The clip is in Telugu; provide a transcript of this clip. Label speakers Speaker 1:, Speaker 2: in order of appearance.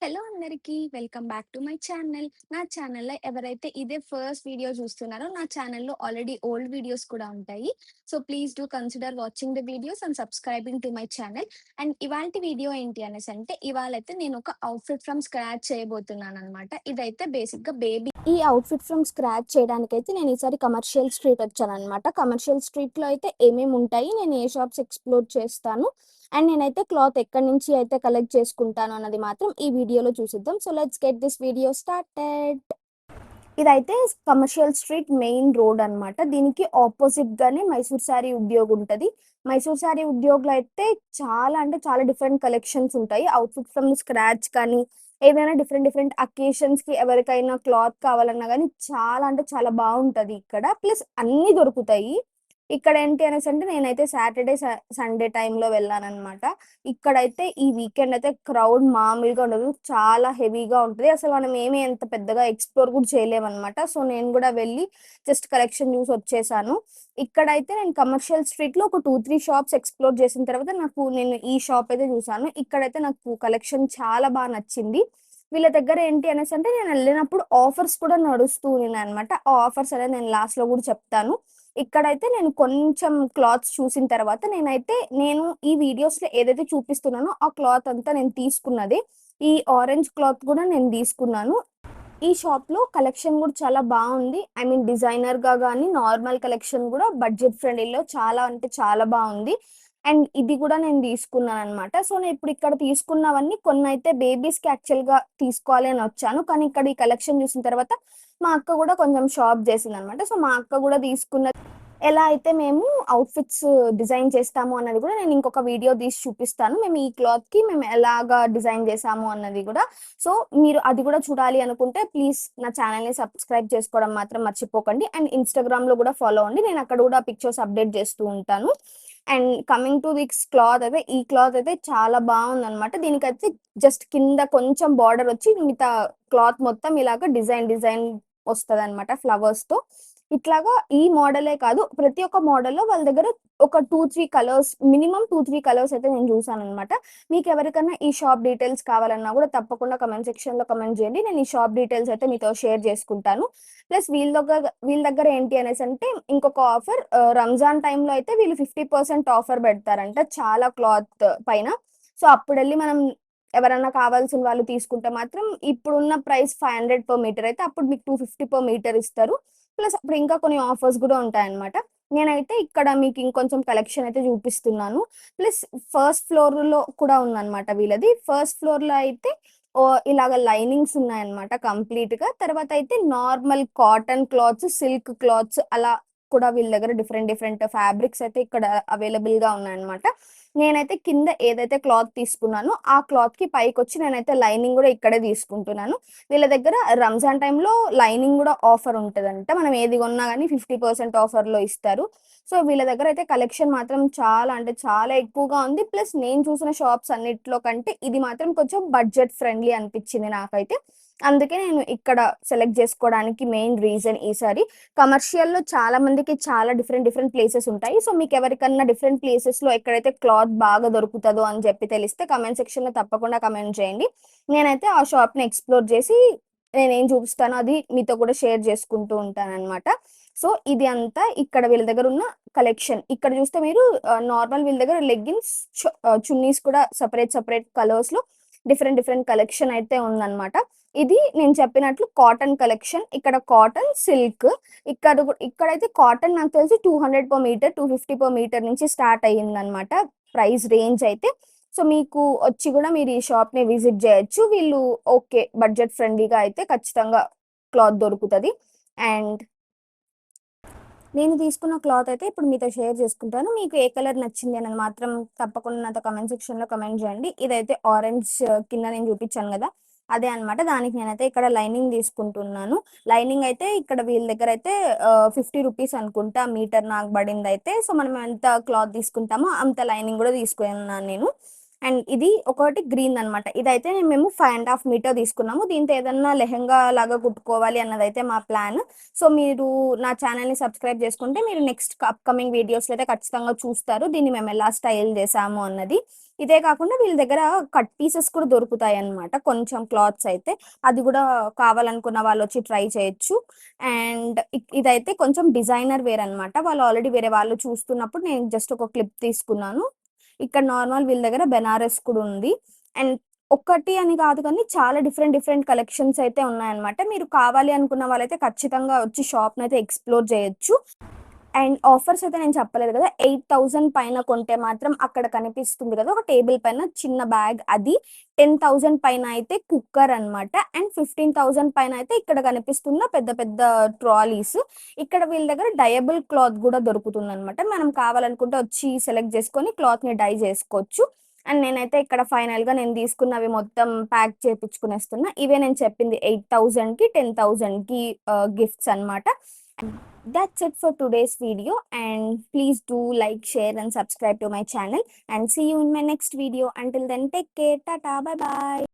Speaker 1: హలో అందరికీ welcome back to my channel. నా ఛానల్‌లో ఎవరైతే ఇదే ఫస్ట్ వీడియో చూస్తున్నారో నా ఛానల్‌లో ఆల్రెడీ ఓల్డ్ వీడియోస్ కూడా ఉంటాయి. So please do consider watching the videos and subscribing to my channel. And ఇవాల్టి వీడియో ఏంటి అనేసంటే ఇవాళైతే నేను ఒక అవుట్‌ఫిట్ ఫ్రమ్ స్క్రాచ్ చేయబోతున్నాననమాట. ఇదైతే బేసిక్‌గా బేబీ ఈ అవుట్‌ఫిట్ ఫ్రమ్ స్క్రాచ్ చేయడానికైతే నేను ఈసారి కమర్షియల్ స్ట్రీట్ వచ్చాననమాట. కమర్షియల్ స్ట్రీట్‌లో అయితే ఏమేమి ఉంటాయి, నేను ఏ షాప్స్ ఎక్స్‌ప్లోర్ చేస్తాను అండ్ నేనైతే క్లాత్ ఎక్కడి నుంచి అయితే కలెక్ట్ చేసుకుంటాను అన్నది మాత్రం ఈ వీడియోలో చూసిద్దాం. So let's get this video started. ఇదైతే కమర్షియల్ స్ట్రీట్ మెయిన్ రోడ్ అన్నమాట. దీనికి ఆపోజిట్ గానే మైసూర్ శారీ ఉద్యోగ్ ఉంటది. మైసూర్ శారీ ఉద్యోగ్‌లో అయితే చాలా అంటే చాలా డిఫరెంట్ కలెక్షన్స్ ఉంటాయి. అవుట్‌ఫిట్ ఫ్రమ్ స్క్రాచ్ కానీ, ఏదైనా డిఫరెంట్ డిఫరెంట్ అకేషన్స్‌కి ఎవరికైనా క్లాత్ కావాలన్నా గానీ చాలా అంటే చాలా బావుంటది ఇక్కడ. ప్లస్ అన్నీ దొరుకుతాయి. ఇక్కడేంటి అనేసంటే నేనైతే సాటర్‌డే, సండే టైమ్‌లో వెళ్ళాననమాట. ఇక్కడైతే ఈ వీకెండ్ అయితే క్రౌడ్ మామూలుగా ఉండదు. చాలా హెవీగా ఉంటది. అసలు మనం ఏమి అంత పెద్దగా ఎక్స్‌ప్లోర్ కూడా చేయలేమనమాట. సో, నేను గూడా వెళ్ళి జస్ట్ కలెక్షన్ చూసొచ్చేసాను. ఇక్కడైతే నేను కమర్షియల్ స్ట్రీట్‌లో ఒక 2, 3 షాప్స్ ఎక్స్‌ప్లోర్ చేసిన తర్వాత నేను ఈ షాప్ అయితే చూసాను. ఇక్కడైతే నాకు కలెక్షన్ చాలా నచ్చింది. వీళ్ళ దగ్గర ఏంటి అనేసంటే నేనెళ్ళినప్పుడు ఆఫర్స్ కూడా నడుస్తూ ఉన్నాయన్నమాట. ఆ ఆఫర్స్ అనేది నేను లాస్ట్‌లో గూడా చెప్తాను. ఇక్కడైతే నేను కొంచెం క్లాత్స్ చూసిన తర్వాత నేను ఈ వీడియోస్‌లో ఏదైతే చూపిస్తున్నానో ఆ క్లాత్ అంతా నేను తీసుకున్నదే. ఈ ఆరెంజ్ క్లాత్ కూడా నేను తీసుకున్నాను. ఈ షాప్‌లో కలెక్షన్ గూడా చాలా బావుంది. ఐ మీన్ డిజైనర్‌గా గాని, నార్మల్ కలెక్షన్ గూడా బడ్జెట్ ఫ్రెండ్లీలో చాలా అంటే చాలా బావుంది. అండ్ ఇది గూడా నేను తీసుకున్నాననమాట. సో, నేనిప్పుడు ఇక్కడ తీసుకున్నవన్నీ కొన్నైతే బేబీస్‌కి యాక్చువల్‌గా తీసుకోవాలి అని వచ్చాను. కానీ ఇక్కడ ఈ కలెక్షన్ చూసిన తర్వాత మా అక్క గూడా కొంచెం షాప్ చేసిందనమాట. సో, మా అక్క గూడా తీసుకున్నది ఎలా అయితే మేము అవుట్‌ఫిట్స్ డిజైన్ చేస్తాము అన్నది గూడా నేను ఇంకొక వీడియో తీసి చూపిస్తాను. మేము ఈ క్లాత్‌కి మేము ఎలాగా డిజైన్ చేసాము అన్నది గూడా. సో, మీరు అది గూడా చూడాలి అనుకుంటే ప్లీజ్ నా ఛానెల్‌ని సబ్స్క్రైబ్ చేసుకోవడం మాత్రం మర్చిపోకండి. అండ్ ఇన్‌స్టాగ్రామ్‌లో గూడా ఫాలో అవ్వండి. నేను అక్కడ గూడా పిక్చర్స్ అప్‌డేట్ చేస్తూ ఉంటాను. And coming to this cloth అయితే ఈ క్లాత్ అయితే చాలా బావుందనమాట. దీనికైతే జస్ట్ కింద కొంచెం బార్డర్ వచ్చి మిగతా క్లాత్ మొత్తం ఇలాగా డిజైన్ వస్తదనమాట ఫ్లవర్స్‌తో. ఇట్లాగా ఈ మోడలే కాదు ప్రతి ఒక్క మోడల్‌లో వాళ్ళ దగ్గర ఒక 2, 3 కలర్స్ మినిమమ్ 2, 3 కలర్స్ అయితే నేను చూసాననమాట. మీకెవరికన్నా ఈ షాప్ డీటెయిల్స్ కావాలన్నా గూడా తప్పకుండా కామెంట్ సెక్షన్‌లో కామెంట్ జేయండి. నేను ఈ షాప్ డీటెయిల్స్ అయితే మీతో షేర్ చేసుకుంటాను. ప్లస్ వీళ్ళ దగ్గర ఏంటి అనేసంటే ఇంకొక ఆఫర్ రంజాన్ టైమ్‌లో అయితే వీళ్ళు 50% ఆఫర్ పెడతారంట చాలా క్లాత్ పైన. సో, అప్పుడెళ్లి మనం ఎవరన్నా కావాల్సిన వాళ్ళు తీసుకుంటే మాత్రం ఇప్పుడున్న ప్రైస్ 500 పర్ మీటర్ అయితే అప్పుడు మీకు 250 పర్ మీటర్ ఇస్తారు. ప్లస్ అప్పుడు ఇంకా కొన్ని ఆఫర్స్ గూడా ఉంటాయన్నమాట. నేనైతే ఇక్కడ మీకు ఇంకొంచెం కలెక్షన్ అయితే చూపిస్తున్నాను. ప్లస్ ఫస్ట్ ఫ్లోర్‌లో కూడా ఉందన్నమాట వీళ్ళది. ఫస్ట్ ఫ్లోర్‌లో అయితే ఇలాగ లైనింగ్స్ ఉన్నాయన్నమాట కంప్లీట్‌గా. తర్వాతయితే normal cotton cloths, silk cloths అలా కూడా వీళ్ళ దగ్గర డిఫరెంట్ డిఫరెంట్ ఫ్యాబ్రిక్స్ అయితే ఇక్కడ అవైలబుల్‌గా ఉన్నాయన్నమాట. నేనైతే కింద ఏదైతే క్లాత్ తీసుకున్నానో ఆ క్లాత్‌కి పైకొచ్చి నేనైతే లైనింగ్ గూడా ఇక్కడే తీసుకుంటున్నాను. వీళ్ళ దగ్గర రంజాన్ టైమ్‌లో లైనింగ్ గూడా ఆఫర్ ఉంటదంట. మనం ఏది కొన్నా గాని 50% ఆఫర్‌లో ఇస్తారు. సో, వీళ్ళ దగ్గరైతే కలెక్షన్ మాత్రం చాలా అంటే చాలా ఎక్కువగా ఉంది. ప్లస్ నేను చూసిన షాప్స్ అన్నిట్లో కంటే ఇది మాత్రం కొంచెం బడ్జెట్ ఫ్రెండ్లీ అనిపిచ్చింది నాకైతే. అందుకే నేను ఇక్కడ సెలెక్ట్ జేసుకోవడానికి మెయిన్ రీజన్ ఈసారి. కమర్షియల్‌లో చాలా మందికి చాలా డిఫరెంట్ డిఫరెంట్ ప్లేసెస్ ఉంటాయి. సో, మీకెవరికన్నా డిఫరెంట్ ప్లేసెస్‌లో ఎక్కడైతే క్లాత్ బాగా దొరుకుతదో అని చెప్పి తెలిస్తే కామెంట్ సెక్షన్‌లో తప్పకుండా కామెంట్ చేయండి. నేనైతే ఆ షాప్‌ని ఎక్స్‌ప్లోర్ చేసి నేనేం చూపిస్తానో అది మీతో కూడా షేర్ చేసుకుంటూ ఉంటాననమాట. సో, ఇది అంతా ఇక్కడ వీళ్ళ దగ్గరున్న కలెక్షన్. ఇక్కడ చూస్తే మీరు నార్మల్ వీళ్ళ దగ్గర లెగ్గిన్స్, చున్నీస్ కూడా సెపరేట్ కలర్స్‌లో డిఫరెంట్ డిఫరెంట్ కలెక్షన్ అయితే ఉందనమాట. ఇది నేను చెప్పినట్లు కాటన్ కలెక్షన్. ఇక్కడ కాటన్, సిల్క్ ఇక్కడైతే కాటన్ నాకు తెలిసి 200 పర్ మీటర్, 250 పర్ మీటర్ నుంచి స్టార్ట్ అయ్యిందనమాట ప్రైస్ రేంజ్ అయితే. సో, మీకు వచ్చి గూడా మీరు ఈ షాప్‌ని విజిట్ జేయొచ్చు. వీళ్ళు ఓకే. బడ్జెట్ ఫ్రెండ్లీగా అయితే ఖచ్చితంగా క్లాత్ దొరుకుతది. అండ్ నేను తీసుకున్న క్లాత్ అయితే ఇప్పుడు మీతో షేర్ చేసుకుంటాను. మీకు ఏ కలర్ నచ్చింది అన్నది మాత్రం తప్పకుండా నాతో కామెంట్ సెక్షన్‌లో కామెంట్ చేయండి. ఇదైతే ఆరెంజ్ కింద నేను చూపించాను గదా! అదే అన్నమాట. దానికి నేనైతే ఇక్కడ లైనింగ్ తీసుకుంటున్నాను. లైనింగ్ అయితే ఇక్కడ వీళ్ళ దగ్గర అయితే 50 రూపీస్ అనుకుంటా మీటర్ నాకు పడిందయితే. సో, మనం ఎంత క్లాత్ తీసుకుంటామో అంత లైనింగ్ గూడా తీసుకున్నాను నేను. అండ్ ఇది ఒకటి గ్రీన్ అన్నమాట. ఇదైతే మేము 5 ½ మీటర్ తీసుకున్నాము. దీంతో ఏదన్నా లెహెంగా లాగా కుట్టుకోవాలి అన్నదైతే మా ప్లాన్. సో, మీరు నా ఛానెల్‌ని సబ్స్క్రైబ్ చేసుకుంటే మీరు నెక్స్ట్ అప్‌కమింగ్ వీడియోస్‌లో అయితే ఖచ్చితంగా చూస్తారు. దీన్ని మేము ఎలా స్టైల్ చేసాము అన్నది. ఇదే కాకుండా వీళ్ళ దగ్గర కట్ పీసెస్ కూడా దొరుకుతాయి అన్నమాట. కొంచెం క్లాత్స్ అయితే అది కూడా కావాలనుకున్న వాళ్ళు వచ్చి ట్రై చేయొచ్చు. అండ్ ఇదైతే కొంచెం డిజైనర్ వేర్ అన్నమాట. వాళ్ళు ఆల్రెడీ వేరే వాళ్ళు చూస్తున్నప్పుడు నేను జస్ట్ ఒక క్లిప్ తీసుకున్నాను. ఇక్కడ నార్మల్ వీళ్ళ దగ్గర బెనారస్ కూడా ఉంది. అండ్ ఒక్కటి అని కాదు కానీ చాలా డిఫరెంట్ డిఫరెంట్ కలెక్షన్స్ అయితే ఉన్నాయన్నమాట. మీరు కావాలి అనుకున్న వాళ్ళైతే ఖచ్చితంగా వచ్చి షాప్‌నైతే ఎక్స్‌ప్లోర్ చేయొచ్చు. అండ్ ఆఫర్స్ అయితే నేను చెప్పలేదు కదా! 8,000 పైన కొంటే మాత్రం అక్కడ కనిపిస్తుంది కదా! ఒక టేబుల్ పైన చిన్న బ్యాగ్ అది. 10,000 పైన అయితే కుక్కర్ అన్నమాట. అండ్ 15,000 పైన అయితే ఇక్కడ కనిపిస్తున్న పెద్ద పెద్ద ట్రాలీస్. ఇక్కడ వీళ్ళ దగ్గర డయబుల్ క్లాత్ గూడా దొరుకుతుందన్నమాట. మనం కావాలనుకుంటే వచ్చి సెలెక్ట్ చేసుకొని క్లాత్‌ని డై చేసుకోవచ్చు. అండ్ నేనైతే ఇక్కడ ఫైనల్‌గా నేను తీసుకున్నవి మొత్తం ప్యాక్ చేపించుకునేస్తున్నా. ఇవే నేను చెప్పింది 8,000కి, 10,000కి గిఫ్ట్స్ అన్నమాట. That's it for today's video, and please do like, share and subscribe to my channel, and see you in my next video. Until then, take care. Tata, bye bye.